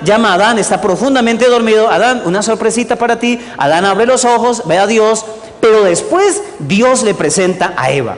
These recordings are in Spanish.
llama a Adán, está profundamente dormido. Adán, una sorpresita para ti. Adán abre los ojos, ve a Dios, pero después Dios le presenta a Eva.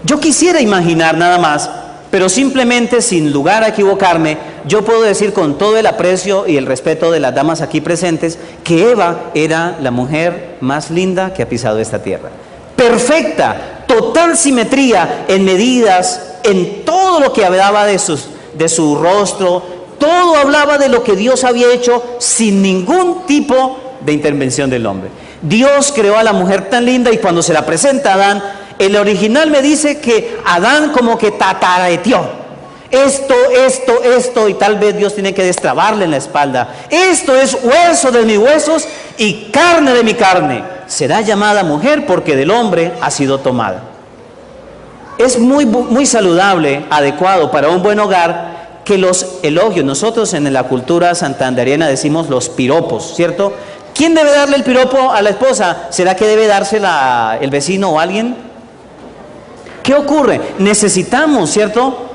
Yo quisiera imaginar nada más, pero simplemente sin lugar a equivocarme, yo puedo decir con todo el aprecio y el respeto de las damas aquí presentes, que Eva era la mujer más linda que ha pisado esta tierra. Perfecta, total simetría en medidas, en todo lo que hablaba de su rostro. Todo hablaba de lo que Dios había hecho sin ningún tipo de intervención del hombre. Dios creó a la mujer tan linda y cuando se la presenta a Adán, el original me dice que Adán como que tataraeteó. Esto, y tal vez Dios tiene que destrabarle en la espalda. Esto es hueso de mis huesos y carne de mi carne. Será llamada mujer porque del hombre ha sido tomada. Es muy saludable, adecuado para un buen hogar que los elogios, nosotros en la cultura santandereana decimos los piropos, ¿cierto? ¿Quién debe darle el piropo a la esposa? ¿Será que debe dársela el vecino o alguien? ¿Qué ocurre? Necesitamos, ¿cierto?,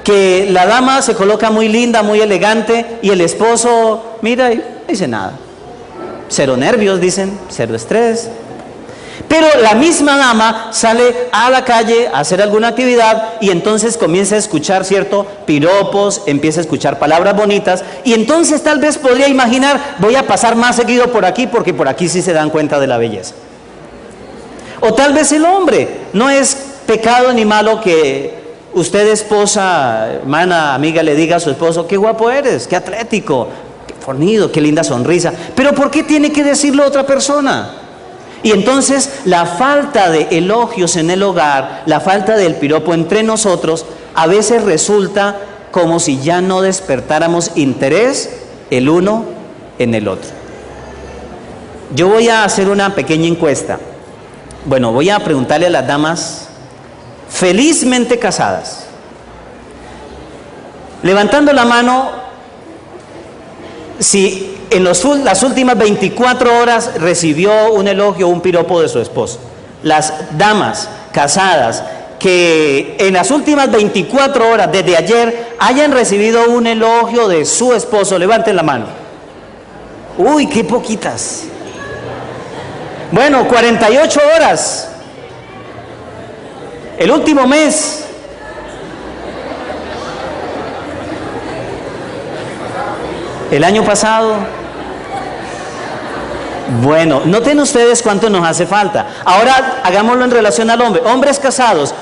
que la dama se coloca muy linda, muy elegante, y el esposo mira y no dice nada. Cero nervios, dicen, cero estrés. Pero la misma dama sale a la calle a hacer alguna actividad y entonces comienza a escuchar, ¿cierto?, piropos, empieza a escuchar palabras bonitas y entonces tal vez podría imaginar, voy a pasar más seguido por aquí porque por aquí sí se dan cuenta de la belleza. O tal vez el hombre, no es pecado ni malo que usted, esposa, hermana, amiga, le diga a su esposo, qué guapo eres, qué atlético, qué fornido, qué linda sonrisa. Pero ¿por qué tiene que decirlo a otra persona? Y entonces la falta de elogios en el hogar, la falta del piropo entre nosotros, a veces resulta como si ya no despertáramos interés el uno en el otro. Yo voy a hacer una pequeña encuesta. Bueno, voy a preguntarle a las damas felizmente casadas, levantando la mano, si en las últimas 24 horas recibió un elogio o un piropo de su esposo. Las damas casadas que en las últimas 24 horas desde ayer hayan recibido un elogio de su esposo, levanten la mano. Uy, qué poquitas. Bueno, 48 horas. El último mes. El año pasado. Bueno, noten ustedes cuánto nos hace falta. Ahora hagámoslo en relación al hombre. Hombres casados,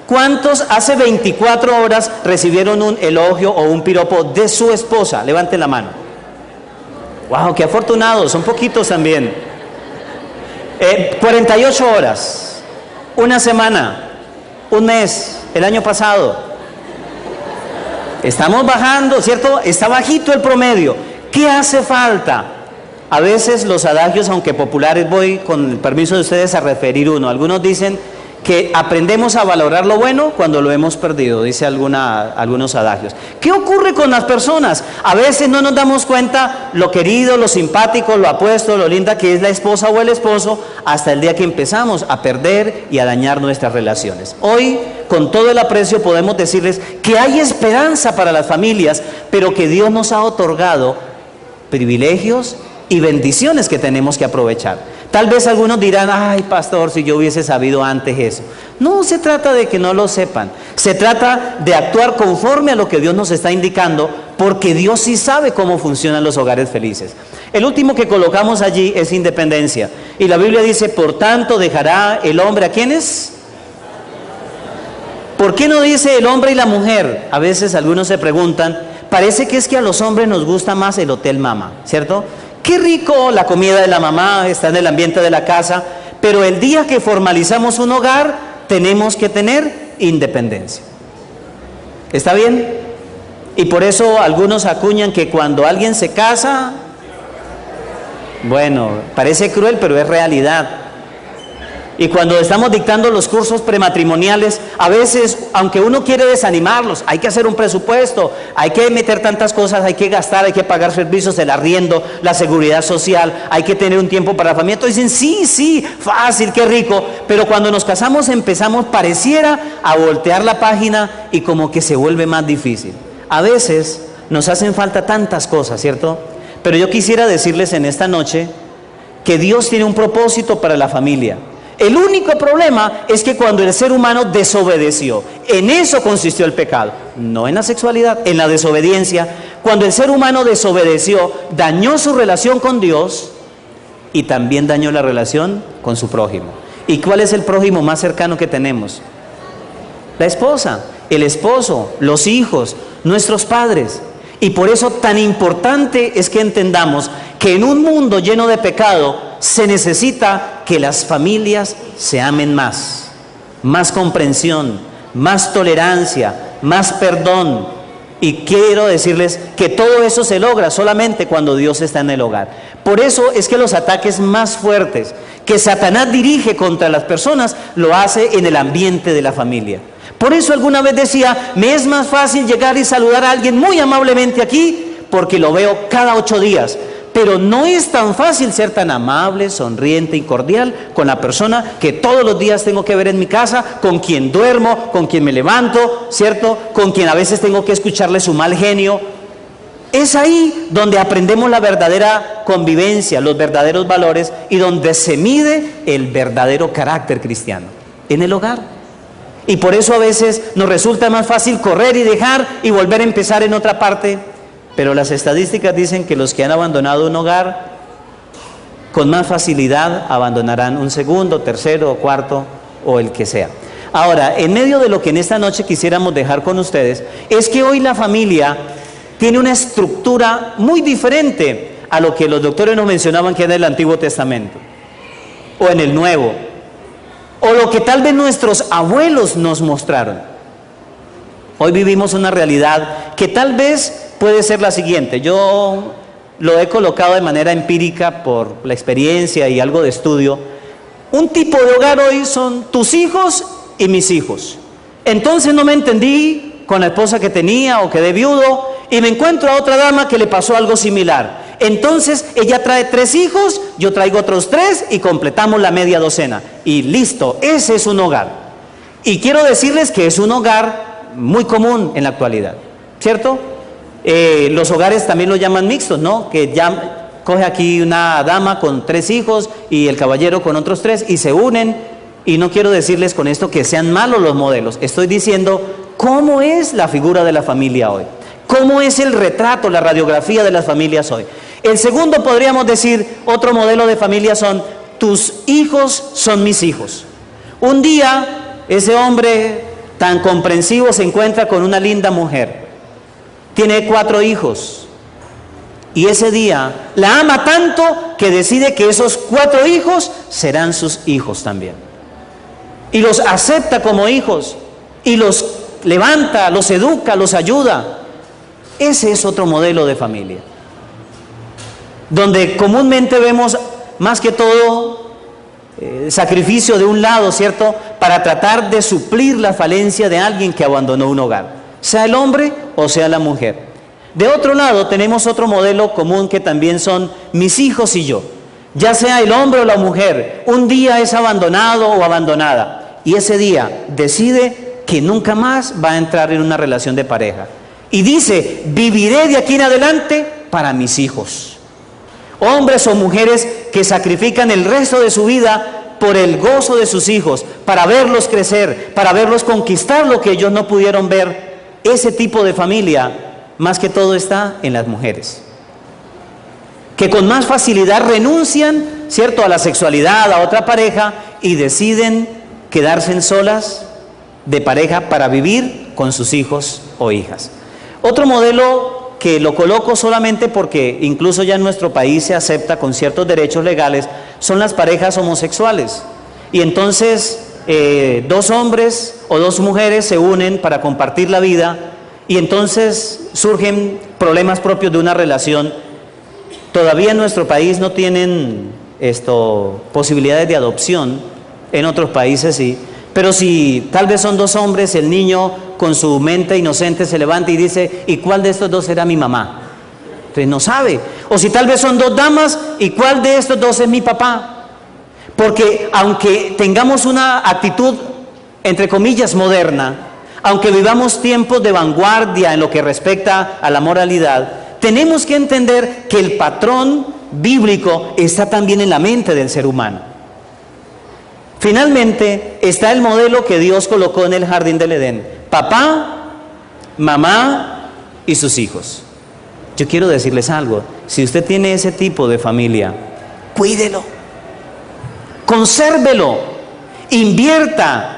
¿cuántos hace 24 horas recibieron un elogio o un piropo de su esposa? Levanten la mano. Wow, qué afortunados, son poquitos también. 48 horas, una semana, un mes, el año pasado. Estamos bajando, ¿cierto? Está bajito el promedio. ¿Qué hace falta? A veces los adagios, aunque populares, voy con el permiso de ustedes a referir uno. Algunos dicen que aprendemos a valorar lo bueno cuando lo hemos perdido, dice algunos adagios. ¿Qué ocurre con las personas? A veces no nos damos cuenta lo querido, lo simpático, lo apuesto, lo linda que es la esposa o el esposo, hasta el día que empezamos a perder y a dañar nuestras relaciones. Hoy, con todo el aprecio, podemos decirles que hay esperanza para las familias, pero que Dios nos ha otorgado privilegios y bendiciones que tenemos que aprovechar. Tal vez algunos dirán, ay pastor, si yo hubiese sabido antes eso. No se trata de que no lo sepan, se trata de actuar conforme a lo que Dios nos está indicando, porque Dios sí sabe cómo funcionan los hogares felices. El último que colocamos allí es independencia, y la Biblia dice, por tanto dejará el hombre, ¿a quiénes? ¿Por qué no dice el hombre y la mujer? A veces algunos se preguntan, parece que es que a los hombres nos gusta más el hotel mama, ¿cierto? Qué rico la comida de la mamá, está en el ambiente de la casa, pero el día que formalizamos un hogar, tenemos que tener independencia. ¿Está bien? Y por eso algunos acuñan que cuando alguien se casa, bueno, parece cruel, pero es realidad. Y cuando estamos dictando los cursos prematrimoniales, a veces, aunque uno quiere desanimarlos, hay que hacer un presupuesto, hay que meter tantas cosas, hay que gastar, hay que pagar servicios, el arriendo, la seguridad social, hay que tener un tiempo para la familia. Entonces dicen, sí, fácil, qué rico, pero cuando nos casamos empezamos, pareciera, a voltear la página y como que se vuelve más difícil. A veces nos hacen falta tantas cosas, ¿cierto? Pero yo quisiera decirles en esta noche que Dios tiene un propósito para la familia. El único problema es que cuando el ser humano desobedeció, en eso consistió el pecado, no en la sexualidad, en la desobediencia. Cuando el ser humano desobedeció, dañó su relación con Dios y también dañó la relación con su prójimo. ¿Y cuál es el prójimo más cercano que tenemos? La esposa, el esposo, los hijos, nuestros padres. Y por eso tan importante es que entendamos que en un mundo lleno de pecado se necesita que las familias se amen más, más comprensión, más tolerancia, más perdón. Y quiero decirles que todo eso se logra solamente cuando Dios está en el hogar. Por eso es que los ataques más fuertes que Satanás dirige contra las personas lo hace en el ambiente de la familia. Por eso alguna vez decía, me es más fácil llegar y saludar a alguien muy amablemente aquí porque lo veo cada 8 días. Pero no es tan fácil ser tan amable, sonriente y cordial con la persona que todos los días tengo que ver en mi casa, con quien duermo, con quien me levanto, ¿cierto? Con quien a veces tengo que escucharle su mal genio. Es ahí donde aprendemos la verdadera convivencia, los verdaderos valores y donde se mide el verdadero carácter cristiano, en el hogar. Y por eso a veces nos resulta más fácil correr y dejar y volver a empezar en otra parte. Pero las estadísticas dicen que los que han abandonado un hogar, con más facilidad abandonarán un segundo, tercero o cuarto o el que sea. Ahora, en medio de lo que en esta noche quisiéramos dejar con ustedes, es que hoy la familia tiene una estructura muy diferente a lo que los doctores nos mencionaban que era en el Antiguo Testamento o en el Nuevo, o lo que tal vez nuestros abuelos nos mostraron. Hoy vivimos una realidad que tal vez puede ser la siguiente. Yo lo he colocado de manera empírica por la experiencia y algo de estudio. Un tipo de hogar hoy son tus hijos y mis hijos. Entonces no me entendí con la esposa que tenía o quedé viudo y me encuentro a otra dama que le pasó algo similar. Entonces ella trae 3 hijos, yo traigo otros 3 y completamos la media docena. Y listo, ese es un hogar. Y quiero decirles que es un hogar muy común en la actualidad, ¿cierto? Los hogares también lo llaman mixtos, ¿no? Que ya coge aquí una dama con 3 hijos y el caballero con otros 3 y se unen. Y no quiero decirles con esto que sean malos los modelos. Estoy diciendo cómo es la figura de la familia hoy. Cómo es el retrato, la radiografía de las familias hoy. El segundo podríamos decir, otro modelo de familia son, tus hijos son mis hijos. Un día ese hombre tan comprensivo se encuentra con una linda mujer. Tiene 4 hijos y ese día la ama tanto que decide que esos 4 hijos serán sus hijos también. Y los acepta como hijos y los levanta, los educa, los ayuda. Ese es otro modelo de familia, donde comúnmente vemos más que todo sacrificio de un lado, ¿cierto? Para tratar de suplir la falencia de alguien que abandonó un hogar, sea el hombre o sea la mujer. De otro lado tenemos otro modelo común que también son mis hijos y yo. Ya sea el hombre o la mujer, un día es abandonado o abandonada y ese día decide que nunca más va a entrar en una relación de pareja y dice, viviré de aquí en adelante para mis hijos. Hombres o mujeres que sacrifican el resto de su vida por el gozo de sus hijos, para verlos crecer, para verlos conquistar lo que ellos no pudieron ver. Ese tipo de familia, más que todo, está en las mujeres, que con más facilidad renuncian, ¿cierto?, a la sexualidad, a otra pareja, y deciden quedarse en solas de pareja para vivir con sus hijos o hijas. Otro modelo que lo coloco solamente porque incluso ya en nuestro país se acepta con ciertos derechos legales, son las parejas homosexuales. Y entonces 2 hombres o 2 mujeres se unen para compartir la vida y entonces surgen problemas propios de una relación. Todavía en nuestro país no tienen posibilidades de adopción, en otros países sí. Pero si tal vez son 2 hombres, el niño con su mente inocente se levanta y dice, ¿y cuál de estos 2 será mi mamá? Entonces no sabe. O si tal vez son 2 damas, ¿y cuál de estos 2 es mi papá? Porque aunque tengamos una actitud, entre comillas, moderna, aunque vivamos tiempos de vanguardia en lo que respecta a la moralidad, tenemos que entender que el patrón bíblico está también en la mente del ser humano. Finalmente, está el modelo que Dios colocó en el jardín del Edén: papá, mamá y sus hijos. Yo quiero decirles algo: si usted tiene ese tipo de familia, cuídelo, consérvelo, invierta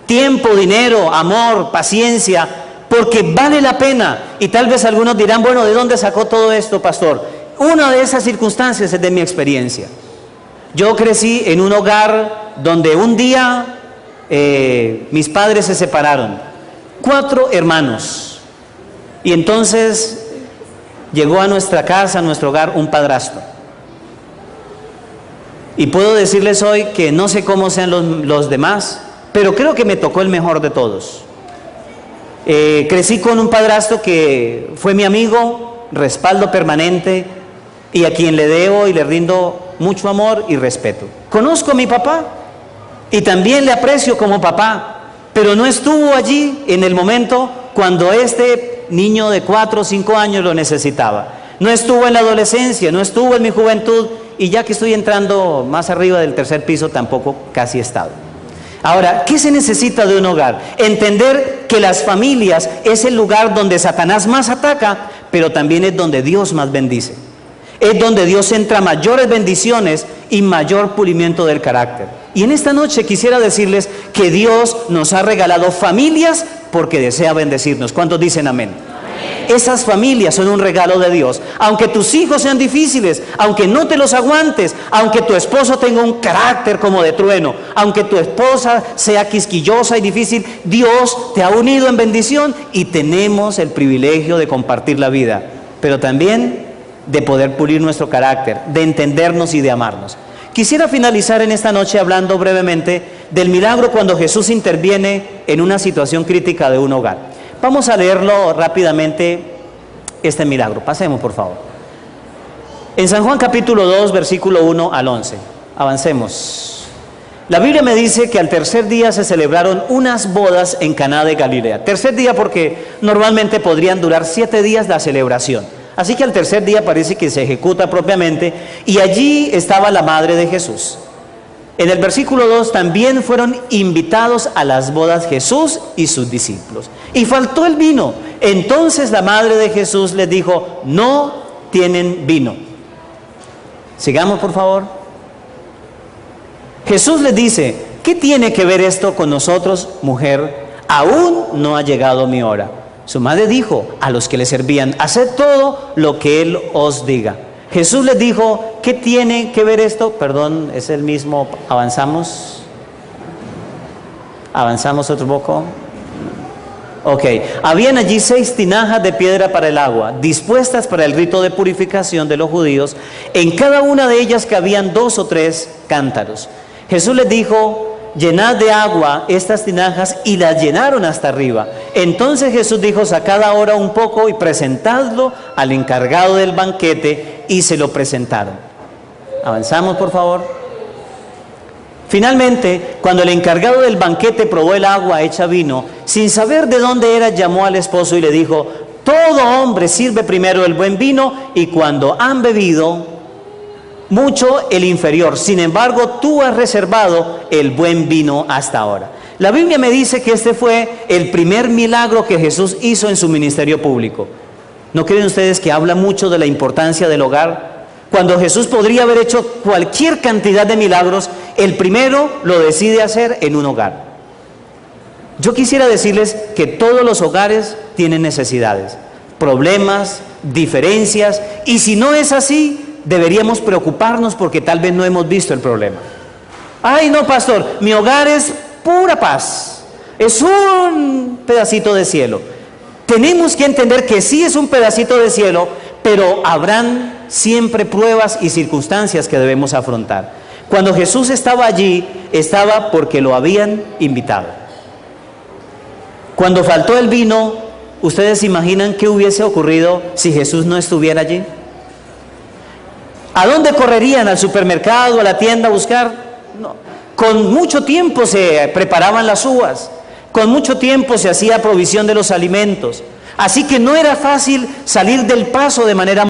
tiempo, dinero, amor, paciencia, porque vale la pena. Y tal vez algunos dirán: bueno, ¿de dónde sacó todo esto, pastor? Una de esas circunstancias es de mi experiencia. Yo crecí en un hogar donde un día mis padres se separaron, 4 hermanos, y entonces llegó a nuestra casa, a nuestro hogar, un padrastro. Y puedo decirles hoy que no sé cómo sean los demás, pero creo que me tocó el mejor de todos. Crecí con un padrastro que fue mi amigo, respaldo permanente, y a quien le debo y le rindo mucho amor y respeto. Conozco a mi papá y también le aprecio como papá, pero no estuvo allí en el momento cuando este niño de 4 o 5 años lo necesitaba. No estuvo en la adolescencia, no estuvo en mi juventud, y ya que estoy entrando más arriba del 3er piso, tampoco casi he estado. Ahora, ¿qué se necesita de un hogar? Entender que las familias es el lugar donde Satanás más ataca, pero también es donde Dios más bendice. Es donde Dios centra mayores bendiciones y mayor pulimiento del carácter. Y en esta noche quisiera decirles que Dios nos ha regalado familias porque desea bendecirnos. ¿Cuántos dicen amén? Esas familias son un regalo de Dios. Aunque tus hijos sean difíciles, aunque no te los aguantes, aunque tu esposo tenga un carácter como de trueno, aunque tu esposa sea quisquillosa y difícil, Dios te ha unido en bendición y tenemos el privilegio de compartir la vida, pero también de poder pulir nuestro carácter, de entendernos y de amarnos. Quisiera finalizar en esta noche hablando brevemente del milagro cuando Jesús interviene en una situación crítica de un hogar. Vamos a leerlo rápidamente, este milagro. Pasemos, por favor. En San Juan capítulo 2, versículo 1 al 11. Avancemos. La Biblia me dice que al tercer día se celebraron unas bodas en Caná de Galilea. Tercer día porque normalmente podrían durar 7 días la celebración. Así que al tercer día parece que se ejecuta propiamente, y allí estaba la madre de Jesús. En el versículo 2, también fueron invitados a las bodas Jesús y sus discípulos. Y faltó el vino. Entonces la madre de Jesús les dijo: no tienen vino. Sigamos, por favor. Jesús les dice: ¿qué tiene que ver esto con nosotros, mujer? Aún no ha llegado mi hora. Su madre dijo a los que le servían: haced todo lo que Él os diga. Jesús les dijo: ¿qué tiene que ver esto? Perdón, es el mismo. Avanzamos. Avanzamos otro poco. Ok. Habían allí 6 tinajas de piedra para el agua, dispuestas para el rito de purificación de los judíos. En cada una de ellas cabían 2 o 3 cántaros. Jesús les dijo: llenad de agua estas tinajas, y las llenaron hasta arriba. Entonces Jesús dijo: sacad ahora un poco y presentadlo al encargado del banquete, y se lo presentaron. Avanzamos, por favor. Finalmente, cuando el encargado del banquete probó el agua hecha vino, sin saber de dónde era, llamó al esposo y le dijo: todo hombre sirve primero el buen vino, y cuando han bebido mucho, el inferior. Sin embargo, tú has reservado el buen vino hasta ahora. La Biblia me dice que este fue el primer milagro que Jesús hizo en su ministerio público. ¿No creen ustedes que habla mucho de la importancia del hogar? Cuando Jesús podría haber hecho cualquier cantidad de milagros, el primero lo decide hacer en un hogar. Yo quisiera decirles que todos los hogares tienen necesidades, problemas, diferencias, y si no es así, deberíamos preocuparnos porque tal vez no hemos visto el problema. Ay, no, pastor, mi hogar es pura paz, es un pedacito de cielo. Tenemos que entender que sí es un pedacito de cielo, pero habrán siempre pruebas y circunstancias que debemos afrontar. Cuando Jesús estaba allí, estaba porque lo habían invitado. Cuando faltó el vino, ¿ustedes se imaginan qué hubiese ocurrido si Jesús no estuviera allí? ¿A dónde correrían? ¿Al supermercado, a la tienda a buscar? No. Con mucho tiempo se preparaban las uvas. Con mucho tiempo se hacía provisión de los alimentos, así que no era fácil salir del paso de manera